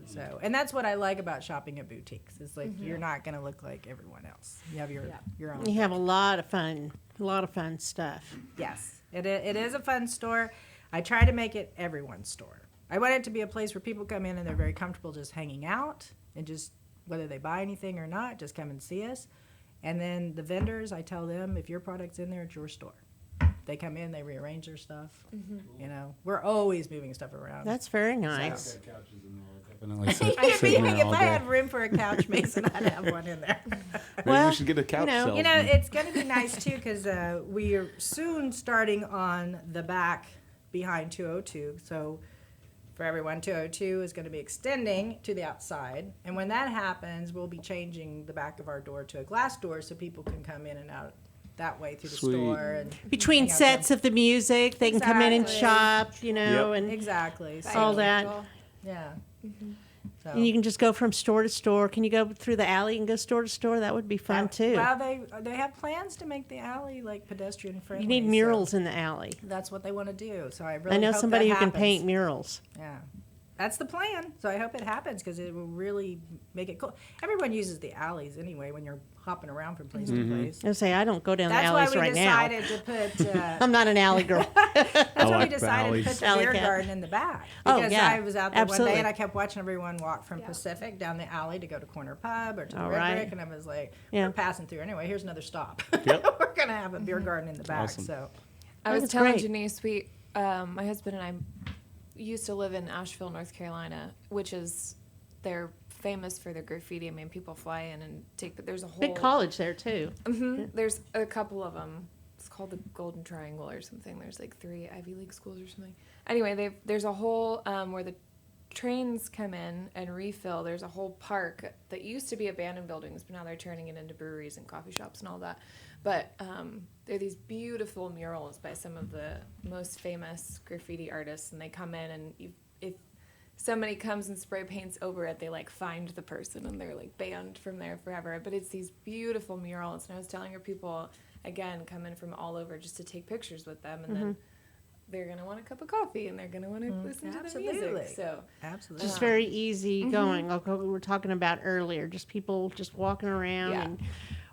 S4: So, and that's what I like about shopping at boutiques. It's like you're not going to look like everyone else. You have your own.
S2: You have a lot of fun stuff.
S4: Yes, it is a fun store. I try to make it everyone's store. I want it to be a place where people come in and they're very comfortable just hanging out and just, whether they buy anything or not, just come and see us. And then the vendors, I tell them, if your product's in there, it's your store. They come in, they rearrange their stuff. You know, we're always moving stuff around.
S2: That's very nice.
S3: Definitely
S4: If I had room for a couch, Mason, I'd have one in there.
S3: Maybe
S2: Well,
S3: we should get a couch salesman.
S4: You know, it's going to be nice too because we are soon starting on the back behind 202. So for everyone, 202 is going to be extending to the outside. And when that happens, we'll be changing the back of our door to a glass door so people can come in and out that way through the
S3: Sweet.
S4: store. And
S2: Between
S4: hang out
S2: sets
S4: there.
S2: of the music, they can come in and
S4: Exactly.
S2: shop, you know,
S3: Yep.
S2: and
S4: Exactly.
S2: all
S4: So,
S2: that.
S4: yeah. So.
S2: And you can just go from store to store. Can you go through the alley and go store to store? That would be fun too.
S4: Well, they have plans to make the alley like pedestrian friendly.
S2: You need
S4: so
S2: murals in the alley.
S4: That's what they want to do. So I really
S2: I know
S4: hope
S2: somebody
S4: that
S2: who can
S4: happens.
S2: paint murals.
S4: Yeah. That's the plan. So I hope it happens because it will really make it cool. Everyone uses the alleys anyway when you're hopping around from place to place.
S2: I say I don't go down
S4: That's
S2: the
S4: why
S2: alleys
S4: we
S2: right now.
S4: decided to put.
S2: I'm not an alley girl.
S4: That's why we
S3: like
S4: decided
S3: valleys.
S4: to put the
S2: Alley
S4: beer
S2: cat.
S4: garden in the back.
S2: Oh,
S4: Because
S2: yeah.
S4: I was out there one
S2: Absolutely.
S4: day and I kept watching everyone walk from Pacific down the alley to go to Corner Pub or to the
S2: All
S4: Red
S2: right.
S4: Brick, and I was like,
S2: Yeah.
S4: we're passing through anyway. Here's another stop.
S3: Yep.
S4: We're gonna have a beer garden in the back.
S3: Awesome.
S4: So
S5: I was
S2: That's
S5: telling
S2: great.
S5: Janice, my husband and I used to live in Asheville, North Carolina, which is they're famous for their graffiti. I mean, people fly in and there's a whole
S2: Big college there too.
S5: There's a couple of them. It's called the Golden Triangle or something. There's like 3 Ivy League schools or something. Anyway, there's a whole where the trains come in and refill. There's a whole park that used to be abandoned buildings, but now they're turning it into breweries and coffee shops and all that. But there are these beautiful murals by some of the most famous graffiti artists, and they come in and if somebody comes and spray paints over it, they like find the person and they're like banned from there forever. But it's these beautiful murals, and I was telling her people again come in from all over just to take pictures with them, and then they're gonna want a cup of coffee and they're gonna want to listen to the
S4: absolutely.
S5: music. So
S4: absolutely.
S2: Just very easy going, like what we were talking about earlier. Just people just walking around
S5: Yeah.
S2: and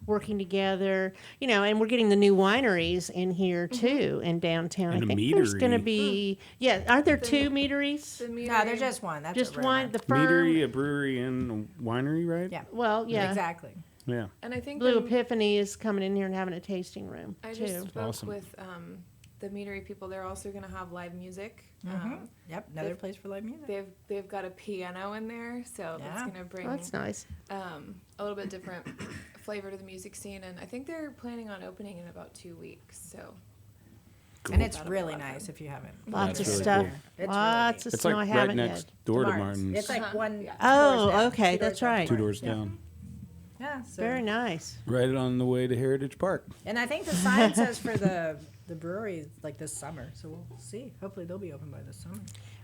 S2: working together, you know. And we're getting the new wineries in here too in downtown.
S3: And
S2: I
S3: a
S2: think there's going to
S3: meadery.
S2: be aren't there 2 meaderies?
S4: No, there's just one. That's
S2: Just
S4: a rumor.
S2: one. The firm.
S3: Meadery, a brewery, and a winery, right?
S4: Yeah.
S2: Well, yeah.
S4: Exactly.
S3: Yeah.
S5: and I think
S2: Blue
S5: the-
S2: Epiphany is coming in here and having a tasting room
S5: I
S2: too.
S5: just spoke
S3: Awesome.
S5: with the meadery people. They're also gonna have live music.
S4: Yep. Another place for live music.
S5: They've got a piano in there, so that's
S4: Yeah.
S5: gonna bring
S2: Oh, that's nice.
S5: a little bit different flavor to the music scene. And I think they're planning on opening in about 2 weeks. So
S4: And it's
S5: That'll be
S4: really
S5: awesome.
S4: nice if you haven't.
S2: Lots of
S3: really
S2: stuff.
S3: cool.
S4: It's
S2: Lots of
S3: It's
S2: snow.
S3: like
S2: I
S3: right
S2: haven't
S3: next
S2: yet.
S3: door to
S4: Martin's.
S3: Martin's.
S4: It's like one. doors
S2: Oh,
S4: down,
S2: okay,
S4: 2 doors
S2: that's
S4: down.
S2: right.
S3: 2 doors down.
S4: Yeah. So.
S2: Very nice.
S3: Right on the way to Heritage Park.
S4: And I think the sign says for the brewery is like this summer, so we'll see. Hopefully they'll be open by this summer.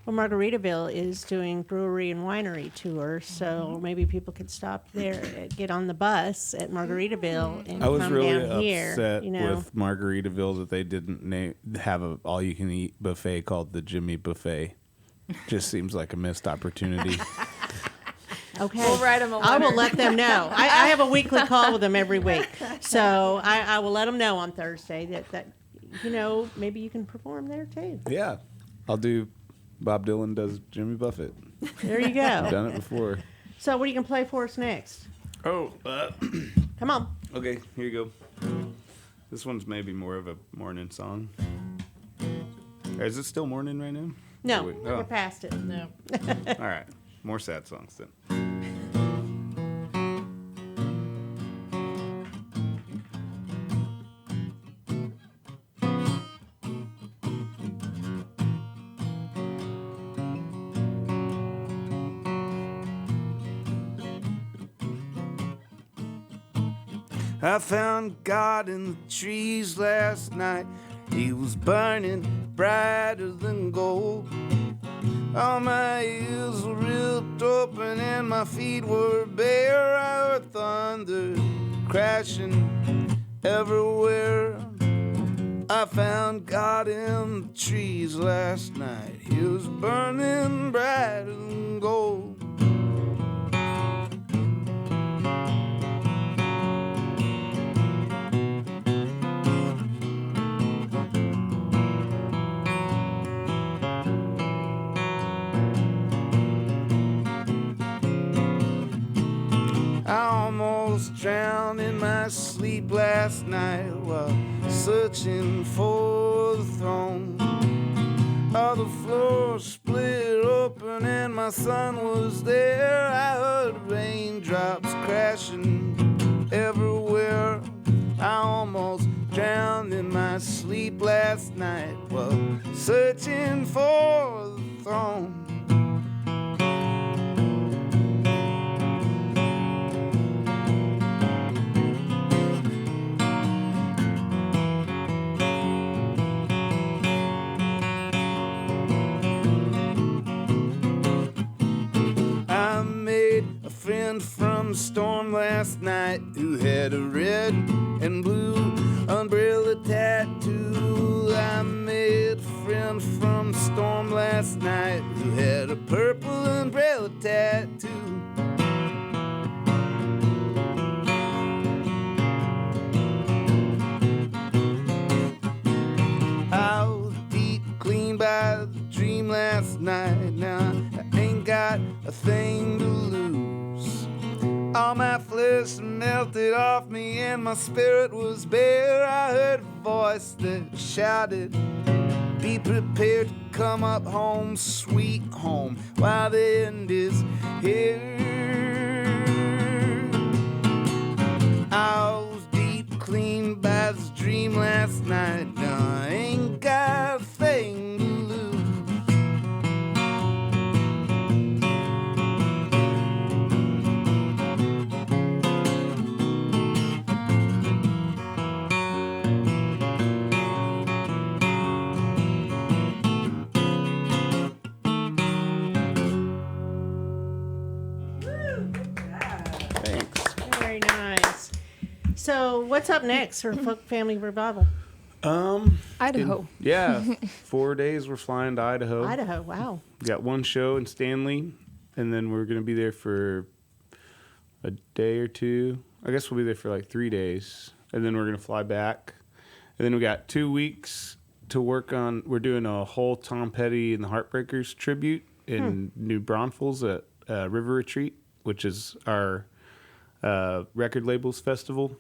S2: Well, Margaritaville is doing brewery and winery tours, so
S3: Mm-hmm.
S2: maybe people could stop there, get on the bus at Margaritaville, and
S3: I was
S2: come
S3: really
S2: down here.
S3: upset
S2: You know,
S3: with Margaritaville that they didn't have a all-you-can-eat buffet called the Jimmy Buffet. Just seems like a missed opportunity.
S2: okay.
S5: we'll write them a letter.
S2: I will let them know. I have a weekly call with them every week, so I will let them know on Thursday that maybe you can perform there too.
S3: Yeah, I'll do. Bob Dylan does Jimmy Buffett.
S2: There you
S3: I've
S2: go.
S3: done it before.
S2: So, what are you gonna play for us next?
S3: Oh,
S2: Come on.
S3: okay. Here you go. This one's maybe more of a morning song. Is it still morning right now?
S2: No,
S3: Or
S2: we're past it.
S4: No.
S3: All right. More sad songs then. I found God in the trees last night. He was burning brighter than gold. All my ears were ripped open and my feet were bare. I heard thunder crashing everywhere. I found God in the trees last night. He was burning brighter than gold. I almost drowned in my sleep last night while searching for the throne. All the floor split open and my son was there. I heard raindrops crashing everywhere. I almost drowned in my sleep last night while searching for the throne. From storm last night who had a red and blue umbrella tattoo. I made a friend from storm last night who had a purple umbrella tattoo. I was deep clean by the dream last night. Now I ain't got a thing to lose. All my flesh melted off me and my spirit was bare. I heard a voice that shouted, be prepared to come up home, sweet home, while the end is here. I was deep clean by this dream last night. Now I ain't got a thing to lose.
S2: Very nice. So, what's up next for Folk Family Revival?
S5: Idaho.
S3: Yeah, 4 days we're flying to Idaho.
S2: Idaho, wow.
S3: We got one show in Stanley, and then we're going to be there for a day or two. I guess we'll be there for like 3 days, and then we're going to fly back. And then we got 2 weeks to work on. We're doing a whole Tom Petty and the Heartbreakers tribute in New Braunfels at River Retreat, which is our record labels festival.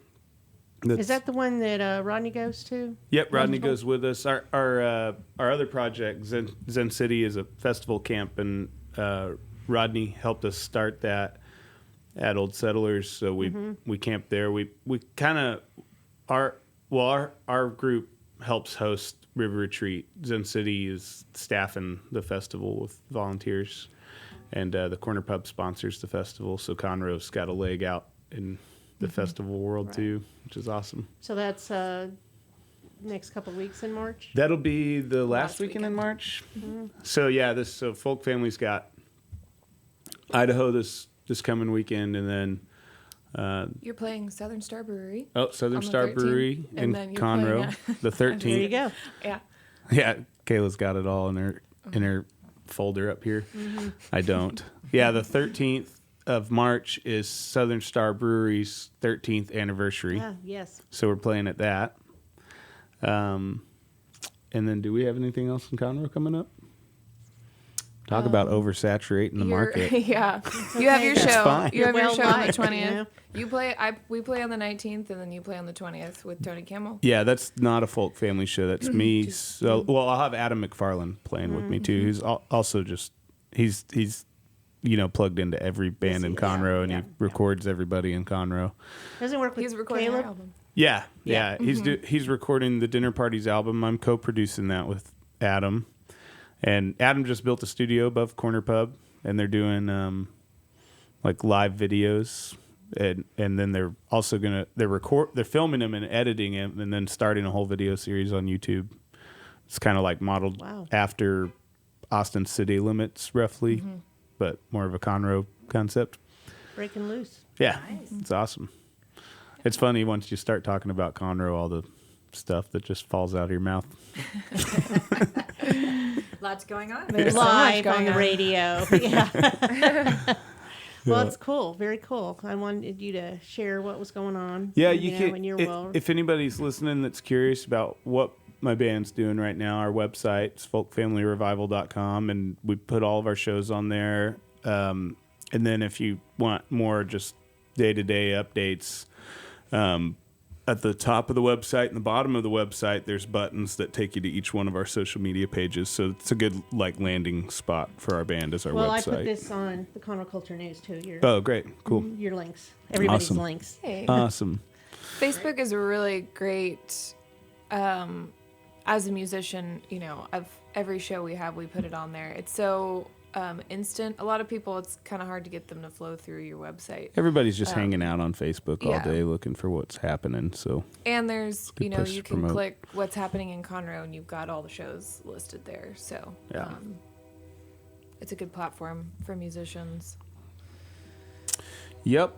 S2: Is that the one that Rodney goes to?
S3: Yep, Rodney goes with us. Our other project, Zen City, is a festival camp, and Rodney helped us start that at Old Settlers. So we camped there. We kind of our group helps host River Retreat. Zen City is staffing the festival with volunteers, and the Corner Pub sponsors the festival. So Conroe's got a leg out in the festival world too, which is awesome.
S2: So that's next couple weeks in March?
S3: That'll be the last weekend in March. So yeah, so Folk Family's got Idaho this coming weekend, and then
S5: You're playing Southern Star Brewery.
S3: Southern
S5: on the
S3: Star
S5: 13th,
S3: Brewery in
S5: and then you're
S3: Conroe,
S5: playing
S3: the 13th.
S2: There you go.
S5: Yeah.
S3: Yeah, Kayla's got it all in her folder up here. I don't. Yeah, the 13th of March is Southern Star Brewery's 13th anniversary.
S2: Yeah, yes.
S3: So we're playing at that. And then do we have anything else in Conroe coming up? Talk about oversaturating the market.
S5: Yeah, you have your
S2: That's
S5: show.
S3: fine.
S5: You have your
S2: Well
S5: show on the
S2: liked,
S5: 20th.
S2: you know?
S5: You play. We play on the 19th, and then you play on the 20th with Tony Campbell.
S3: Yeah, that's not a folk family show. That's me. So, well, I'll have Adam McFarland playing with me too. Who's also just he's plugged into every band in Conroe, and he records everybody in Conroe.
S2: Doesn't work with
S5: He's recording our
S2: Caleb.
S5: album.
S3: Yeah. He's recording the Dinner Parties album. I'm co-producing that with Adam, and Adam just built a studio above Corner Pub, and they're doing like live videos, and then they're also they're filming them and editing them, and then starting a whole video series on YouTube. It's kind of like modeled after Austin City Limits, roughly, but more of a Conroe concept.
S2: Breaking loose.
S3: Yeah, it's awesome. It's funny once you start talking about Conroe, all the stuff that just falls out of your mouth.
S4: Lots going on.
S5: There's so
S2: Live
S5: much
S2: on
S5: going
S2: the
S5: on.
S2: radio. Yeah. Well, it's cool. Very cool. I wanted you to share what was going on.
S3: Yeah,
S2: you
S3: you
S2: know,
S3: can.
S2: in your world.
S3: If anybody's listening that's curious about what my band's doing right now, our website's folkfamilyrevival.com, and we put all of our shows on there. And then if you want more just day-to-day updates, at the top of the website and the bottom of the website, there's buttons that take you to each one of our social media pages. So it's a good landing spot for our band as our
S2: well,
S3: website.
S2: I put this on the Conroe Culture News too.
S3: Oh, great. Cool.
S2: Your links. Everybody's
S3: Awesome.
S2: links.
S5: Hey.
S3: Awesome.
S5: Facebook is a really great. As a musician, of every show we have, we put it on there. It's so instant. A lot of people, it's kind of hard to get them to flow through your website.
S3: Everybody's just hanging out on Facebook all
S5: yeah.
S3: day looking for what's happening. So
S5: And there's,
S3: Good place
S5: you
S3: to
S5: can
S3: promote.
S5: click what's happening in Conroe, and you've got all the shows listed there. So
S3: Yeah.
S5: it's a good platform for musicians.
S3: Yep.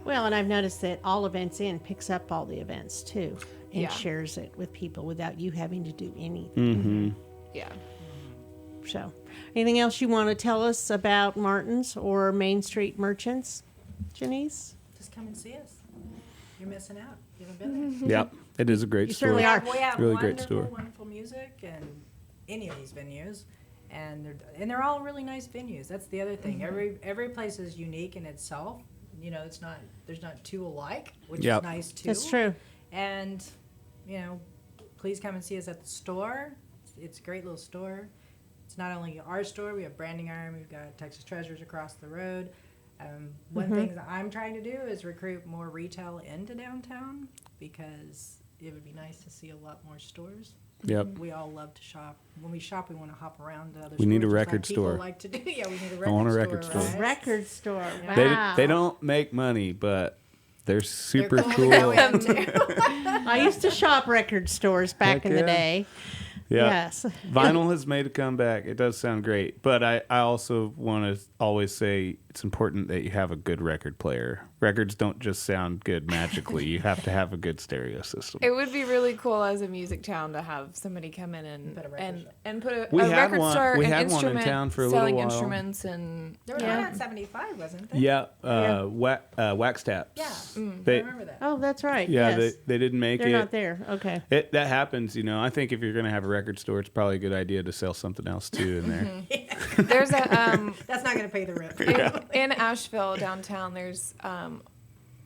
S2: Well, and I've noticed that All Events In picks up all the events too and
S5: Yeah.
S2: shares it with people without you having to do anything.
S3: Mm-hmm.
S5: Yeah.
S2: So, anything else you want to tell us about Martin's or Main Street Merchants, Janice?
S4: Just come and see us. You're missing out. You haven't been there.
S3: Yep. It is a great
S2: You
S3: store.
S2: certainly are.
S4: We have
S3: Really
S4: wonderful,
S3: great store.
S4: wonderful music and any of these venues, and they're all really nice venues. That's the other thing. Every place is unique in itself. It's not there's not two alike, which
S3: Yep.
S4: is nice too.
S2: That's true.
S4: And please come and see us at the store. It's a great little store. It's not only our store. We have Branding Iron. We've got Texas Treasures across the road. One thing that I'm trying to do is recruit more retail into downtown because it would be nice to see a lot more stores.
S3: Yep.
S4: We all love to shop. When we shop, we want to hop around to other stores.
S3: We need a
S4: just like
S3: record
S4: people
S3: store.
S4: like to do. Yeah, we need a record
S3: I want a
S4: store.
S3: record store.
S4: right?
S2: Record store.
S3: They,
S2: Wow.
S3: they don't make money, but they're
S4: They're
S3: super
S4: to
S3: cool.
S4: go into.
S2: I used to shop record stores back
S3: Heck
S2: in the
S3: yeah.
S2: day.
S3: Yeah.
S2: Yes.
S3: Vinyl has made a comeback. It does sound great. But I also want to always say it's important that you have a good record player. Records don't just sound good magically. You have to have a good stereo system.
S5: It would be really cool as a music town to have somebody come in and
S4: Put a record
S5: and put a
S3: We had
S5: record
S3: one-
S5: store
S3: we
S5: and
S3: had one in
S5: instrument
S3: town for a little
S5: selling
S3: while.
S5: instruments and
S4: There was one at 75, wasn't there?
S3: Yeah. Wax Taps.
S4: Yeah. I
S3: They,
S4: remember that.
S2: Oh, that's right.
S3: yeah,
S2: yes.
S3: they didn't make
S2: They're
S3: it.
S2: not there. Okay.
S3: That happens, I think if you're going to have a record store, it's probably a good idea to sell something else too in there.
S5: there's a
S4: That's not going to pay the rent.
S5: in Asheville downtown. There's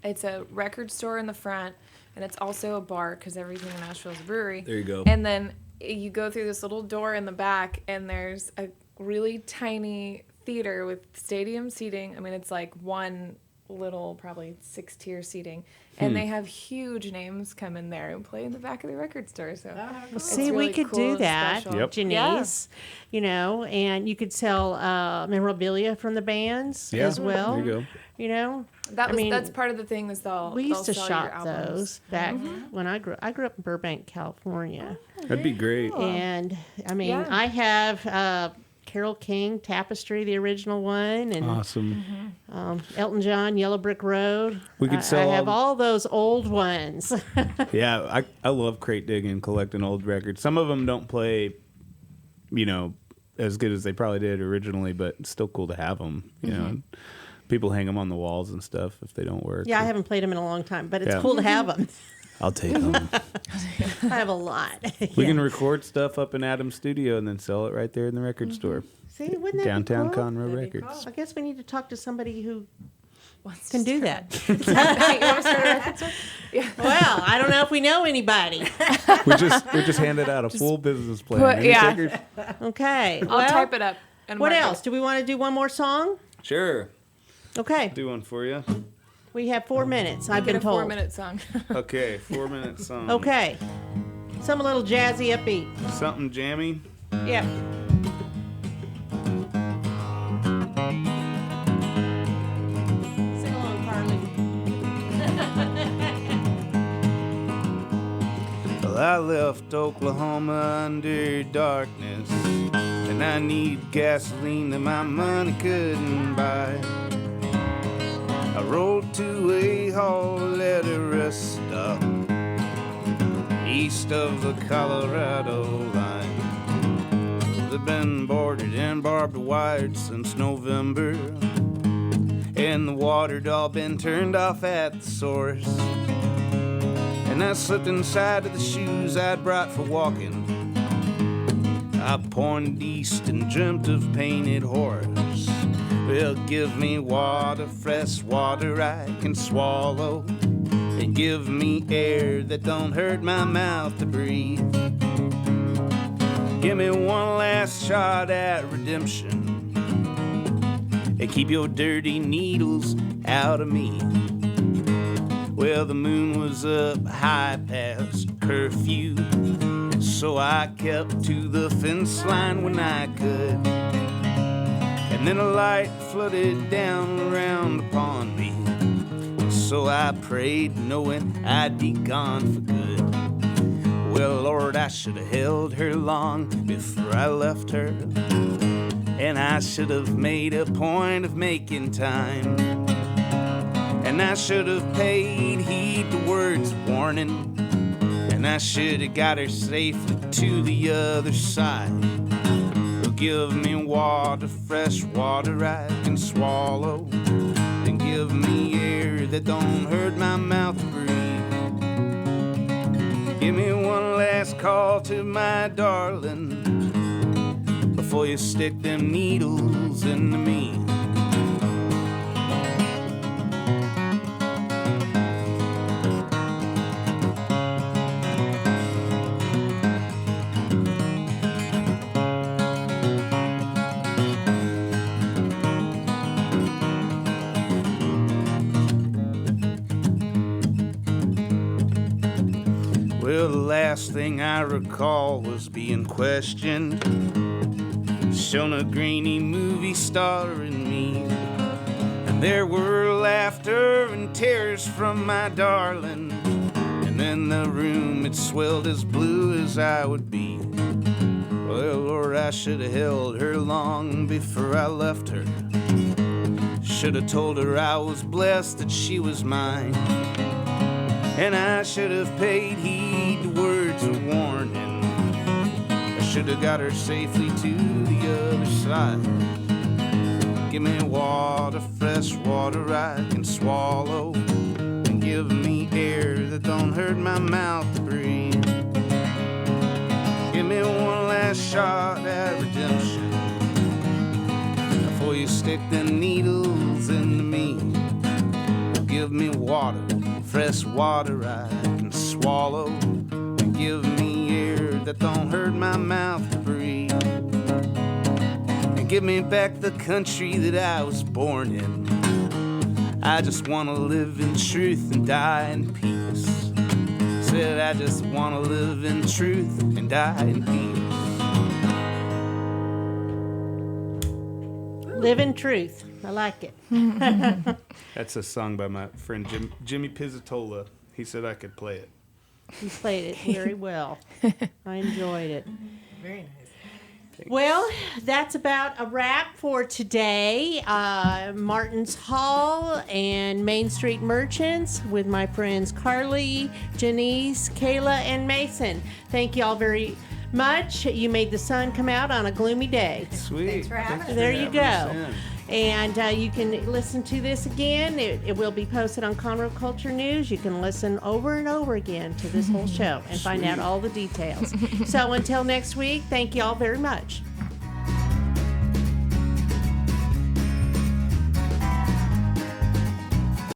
S5: it's a record store in the front, and it's also a bar because everything in Asheville is a brewery.
S3: There you go.
S5: And then you go through this little door in the back, and there's a really tiny theater with stadium seating. I mean, it's like one little, probably 6-tier seating, and they have huge names come in there and play in the back of the record store. So it's
S2: See,
S5: really
S2: we could
S5: cool
S2: do
S5: and
S2: that,
S5: special.
S3: Yep.
S2: Janice. And you could sell memorabilia from the bands
S3: Yeah,
S2: as well.
S3: there you go.
S5: That's part of the thing is they'll
S2: We used to
S5: they'll sell your
S2: shop
S5: albums.
S2: those back when I grew up in Burbank, California.
S3: That'd be great.
S2: And I mean,
S5: Yeah.
S2: I have Carole King Tapestry, the original one, and
S3: Awesome.
S2: Elton John Yellow Brick Road.
S3: We could sell
S2: I have
S3: all-
S2: all those old ones.
S3: Yeah, I love crate digging, collecting old records. Some of them don't play, as good as they probably did originally, but it's still cool to have them. People hang them on the walls and stuff if they don't work.
S2: Yeah, I haven't played them in a long time, but it's
S3: Yeah.
S2: cool to have them.
S3: I'll take them.
S2: I have a lot.
S3: We
S2: Yeah.
S3: can record stuff up in Adam's studio and then sell it right there in the record store.
S2: See, wouldn't that
S3: Downtown
S2: be cool?
S3: Conroe
S4: That'd be
S3: Records.
S4: cool.
S2: I guess we need to talk to somebody who
S5: Wants
S2: can
S5: to
S2: do
S5: start-
S2: that. Well, I don't know if we know anybody.
S3: We just handed out a full business plan.
S5: put-
S3: Any
S5: yeah.
S3: takers?
S2: Okay.
S5: I'll
S2: well,
S5: type it up. And
S2: What
S5: mark it.
S2: else? Do we want to do one more song?
S3: Sure.
S2: Okay.
S3: Do one for you.
S2: We have 4 minutes. I've
S5: Get
S2: been
S5: a
S2: told.
S5: 4-minute song.
S3: Okay, 4-minute song.
S2: Okay. Some a little jazzy upbeat.
S3: Something jammy.
S2: Yeah. Sing along, Carly.
S3: Well, I left Oklahoma under darkness, and I need gasoline that my money couldn't buy. I rode to a haul at a rest stop east of the Colorado line. They've been boarded and barbed wired since November, and the water'd all been turned off at the source. And I slipped inside of the shoes I'd brought for walking. I pointed east and dreamt of painted horse. Well, give me water, fresh water I can swallow, and give me air that don't hurt my mouth to breathe. Give me one last shot at redemption, and keep your dirty needles out of me. Well, the moon was up high past curfew, so I kept to the fence line when I could. And then a light flooded down around upon me, so I prayed knowing I'd be gone for good. Well, Lord, I should have held her long before I left her, and I should have made a point of making time. And I should have paid heed to words of warning, and I should have got her safely to the other side. Well, give me water, fresh water I can swallow, and give me air that don't hurt my mouth to breathe. Give me one last call to my darling before you stick them needles into me. Well, the last thing I recall was being questioned, shown a grainy movie starring me. And there were laughter and tears from my darling, and then the room it swelled as blue as I would be. Well, Lord, I should have held her long before I left her. Should have told her I was blessed that she was mine. And I should have paid heed to words of warning. I should have got her safely to the other side. Give me water, fresh water I can swallow, and give me air that don't hurt my mouth to breathe. Give me one last shot at redemption before you stick the needles into me. Give me water, fresh water I can swallow, and give me air that don't hurt my mouth to breathe. And give me back the country that I was born in. I just want to live in truth and die in peace. Said I just want to live in truth and die in peace.
S2: Live in truth. I like it.
S3: That's a song by my friend Jimmy Pizzatola. He said I could play it.
S2: You played it very well. I enjoyed it.
S4: Very nice.
S2: Well, that's about a wrap for today. Martin's Hall and Main Street Merchants with my friends Carly, Janice, Kayla, and Mason. Thank you all very much. You made the sun come out on a gloomy day.
S3: Sweet.
S4: Thanks for having us.
S2: There you go. And you can listen to this again. It will be posted on Conroe Culture News. You can listen over and over again to this whole show and find out all the details. So until next week, thank you all very much.